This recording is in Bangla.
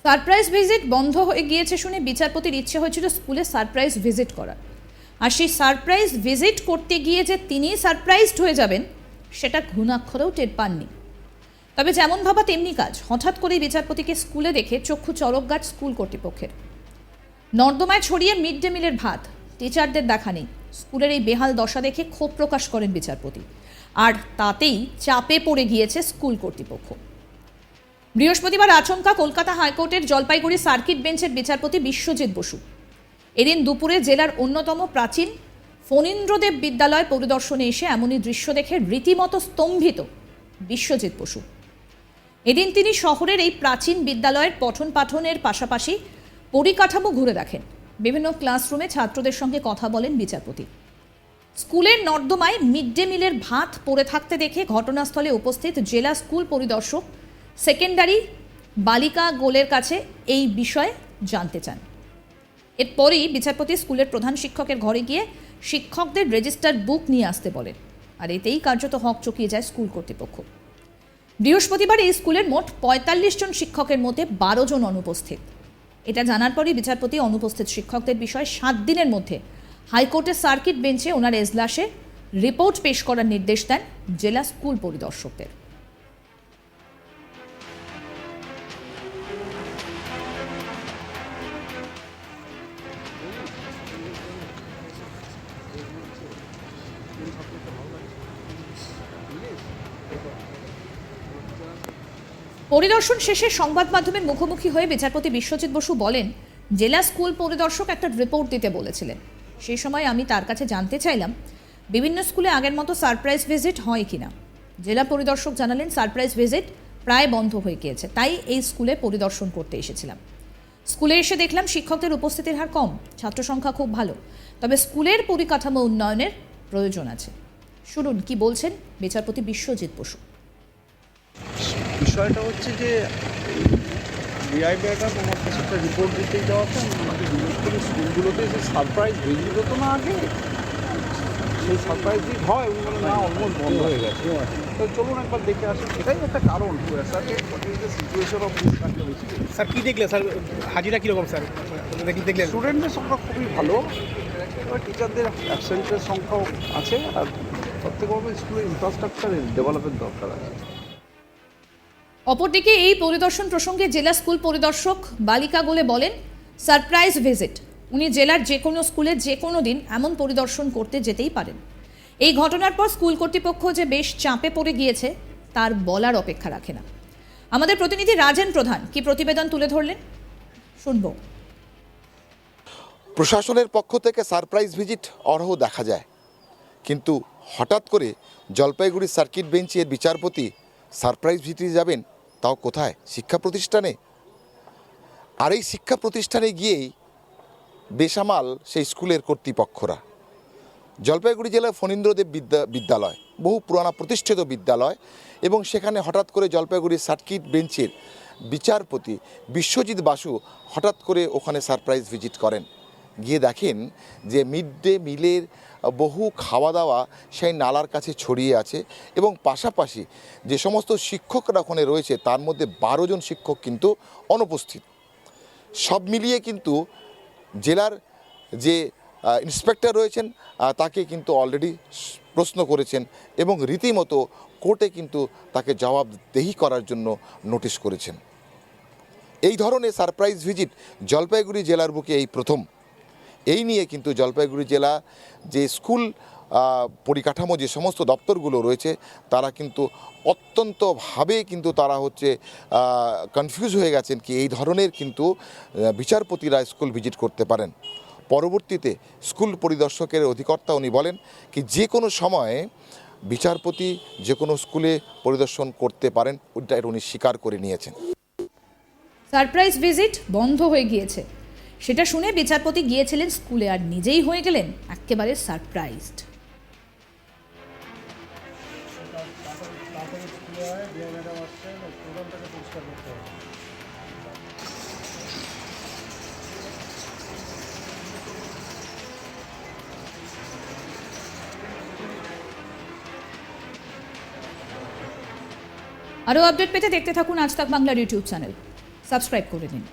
সারপ্রাইজ ভিজিট বন্ধ হয়ে গিয়েছে শুনে বিচারপতির ইচ্ছে হয়েছিল স্কুলে সারপ্রাইজ ভিজিট করার। আর সেই সারপ্রাইজ ভিজিট করতে গিয়ে যে তিনি সারপ্রাইজড হয়ে যাবেন সেটা ঘুণাক্ষরেও টের পাননি। তবে যেমন ভাবা তেমনি কাজ, হঠাৎ করেই বিচারপতিকে স্কুলে দেখে চক্ষু চড়ক গাছ স্কুল কর্তৃপক্ষের। নর্দমায় ছড়িয়ে মিড ডে মিলের ভাত, টিচারদের দেখা নেই। স্কুলের এই বেহাল দশা দেখে ক্ষোভ প্রকাশ করেন বিচারপতি, আর তাতেই চাপে পড়ে গিয়েছে স্কুল কর্তৃপক্ষ। বৃহস্পতিবার আচমকা কলকাতা হাইকোর্টের জলপাইগুড়ি সার্কিট বেঞ্চের বিচারপতি বিশ্বজিৎ বসু এদিন দুপুরে জেলার অন্যতম প্রাচীন ফণীন্দ্রদেব বিদ্যালয় পরিদর্শনে এসে এমনই দৃশ্য দেখে রীতিমতো স্তম্ভিত বিশ্বজিৎ বসু। এদিন তিনি শহরের এই প্রাচীন বিদ্যালয়ের পঠন পাঠনের পাশাপাশি পরিকাঠামো ঘুরে দেখেন। বিভিন্ন ক্লাসরুমে ছাত্রদের সঙ্গে কথা বলেন বিচারপতি। স্কুলের নর্দমায় মিড ডে মিলের ভাত পড়ে থাকতে দেখে ঘটনাস্থলে উপস্থিত জেলা স্কুল পরিদর্শক সেকেন্ডারি বালিকা গোলের কাছে এই বিষয়ে জানতে চান। এরপরই বিচারপতি স্কুলের প্রধান শিক্ষকের ঘরে গিয়ে শিক্ষকদের রেজিস্টার বুক নিয়ে আসতে বলেন, আর এতেই কার্যত হক চকিয়ে যায় স্কুল কর্তৃপক্ষ। বৃহস্পতিবার এই স্কুলের মোট ৪৫ জন শিক্ষকের মধ্যে ১২ জন অনুপস্থিত। এটা জানার পরই বিচারপতি অনুপস্থিত শিক্ষকদের বিষয়ে ৭ দিনের মধ্যে হাইকোর্টের সার্কিট বেঞ্চে ওনার এজলাসে রিপোর্ট পেশ করার নির্দেশ দেন জেলা স্কুল পরিদর্শকদের। পরিদর্শন শেষে সংবাদ মাধ্যমের মুখোমুখি হয়ে বিচারপতি বিশ্বজিৎ বসু বলেন, জেলা স্কুল পরিদর্শক একটা রিপোর্ট দিতে বলেছিলেন। সেই সময় আমি তার কাছে জানতে চাইলাম বিভিন্ন স্কুলে আগের মতো সারপ্রাইজ ভিজিট হয় কিনা। জেলা পরিদর্শক জানালেন সারপ্রাইজ ভিজিট প্রায় বন্ধ হয়ে গিয়েছে, তাই এই স্কুলে পরিদর্শন করতে এসেছিলাম। স্কুলে এসে দেখলাম শিক্ষকদের উপস্থিতির হার কম, ছাত্র সংখ্যা খুব ভালো, তবে স্কুলের পরিকাঠামো উন্নয়নের প্রয়োজন আছে। শুনুন কি বলছেন বিচারপতি বিশ্বজিৎ বসু। বিষয়টা হচ্ছে যে বিআই ম্যাডাম আমার কাছে একটা রিপোর্ট দিতেই যাওয়াতে আমাকে জিজ্ঞেস করি স্কুলগুলোতে যে সারপ্রাইজ ভিজিট হতো না আগে, সেই সারপ্রাইজ ভিজিট হয়, উনি বলেন না অলমোস্ট বন্ধ হয়ে গেছে। তো চলুন একবার দেখে আসি, এটাই একটা কারণ সিচুয়েশন অফ স্যার কী দেখলেন স্যার? হাজিরা কীরকম স্যার দেখলেন? স্টুডেন্টদের সংখ্যা খুবই ভালো, এবার টিচারদের অ্যাবসেন্টের সংখ্যাও আছে, আর প্রত্যেক স্কুলের ইনফ্রাস্ট্রাকচার ডেভেলপের দরকার আছে। অপরদিকে এই পরিদর্শন প্রসঙ্গে জেলা স্কুল পরিদর্শক বালিকা গোলে বলেন, সারপ্রাইজ ভিজিট উনি জেলার যে কোনো স্কুলে যে কোনো দিন এমন পরিদর্শন করতে যেতেই পারেন। এই ঘটনার পর স্কুল কর্তৃপক্ষ যে বেশ চাপে পড়ে গিয়েছে তার বলার অপেক্ষা রাখে না। আমাদের প্রতিনিধি রাজেন প্রধান কি প্রতিবেদন তুলে ধরলেন, শুনব। প্রশাসনের পক্ষ থেকে সারপ্রাইজ ভিজিট অহরহ দেখা যায়, কিন্তু হঠাৎ করে জলপাইগুড়ি সার্কিট বেঞ্চের বিচারপতি সারপ্রাইজ ভিজিটে যাবেন, তাও কোথায়? শিক্ষা প্রতিষ্ঠানে। আর এই শিক্ষা প্রতিষ্ঠানে গিয়েই বেসামাল সেই স্কুলের কর্তৃপক্ষরা। জলপাইগুড়ি জেলার ফণীন্দ্রদেব বিদ্যালয় বহু পুরানা প্রতিষ্ঠিত বিদ্যালয়, এবং সেখানে হঠাৎ করে জলপাইগুড়ি সার্কিট বেঞ্চের বিচারপতি বিশ্বজিৎ বসু হঠাৎ করে ওখানে সারপ্রাইজ ভিজিট করেন। গিয়ে দেখেন যে মিড ডে মিলের বহু খাওয়া দাওয়া সেই নালার কাছে ছড়িয়ে আছে, এবং পাশাপাশি যে সমস্ত শিক্ষকরা ওখানে রয়েছে তার মধ্যে 12 জন শিক্ষক কিন্তু অনুপস্থিত। সব মিলিয়ে কিন্তু জেলার যে ইন্সপেক্টর রয়েছেন তাকে কিন্তু অলরেডি প্রশ্ন করেছেন, এবং রীতিমতো কোর্টে কিন্তু তাকে জবাবদিহি করার জন্য নোটিশ করেছেন। এই ধরনের সারপ্রাইজ ভিজিট জলপাইগুড়ি জেলার বুকে এই প্রথম। এই নিয়ে কিন্তু জলপাইগুড়ি জেলা যে স্কুল পরিকাঠামো যে সমস্ত দপ্তরগুলো রয়েছে তারা কিন্তু অত্যন্তভাবে কিন্তু তারা কনফিউজ হয়ে গেছেন কি এই ধরনের কিন্তু বিচারপতিরা স্কুল ভিজিট করতে পারেন। পরবর্তীতে স্কুল পরিদর্শকের অধিকর্তা উনি বলেন কি যে কোনো সময়ে বিচারপতি যে কোনো স্কুলে পরিদর্শন করতে পারেন, ওইটা উনি স্বীকার করে নিয়েছেন। সারপ্রাইজ ভিজিট বন্ধ হয়ে গিয়েছে সেটা শুনে বিচারপতি গিয়েছিলেন স্কুলে, আর নিজেই হয়ে গেলেন একেবারে সারপ্রাইজড। আরও আপডেট পেতে দেখতে থাকুন আজ তাক বাংলার ইউটিউব চ্যানেল। সাবস্ক্রাইব করে নিন।